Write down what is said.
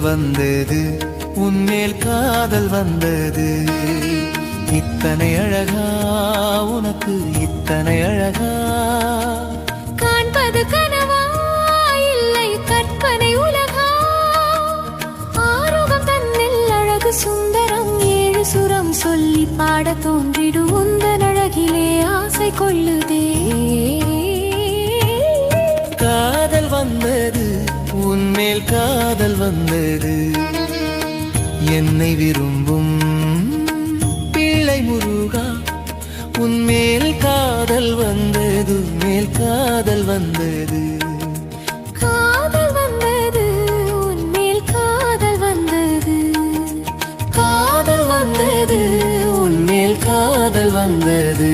வந்தது, உன்மேல் காதல் வந்தது. இத்தனை அழகா, உனக்கு இத்தனை அழகா? காண்பது கனவா இல்லை கற்பனை உலகா? ஆரோகம் தன்னில் அழகு சுந்தரம், ஏழு சுரம் சொல்லி பாட தோன்றிடு உந்தன் அழகிலே ஆசை கொள்ளுதே. காதல் வந்தது, உன்மேல் காதல் வந்தது. என்னை விரும்பும் பிள்ளை முருகா, உன்மேல் காதல் வந்தது, மேல் காதல் வந்தது. காதல் வந்தது, உன்மேல் காதல் வந்தது. காதல் வந்தது, உன்மேல் காதல் வந்தது.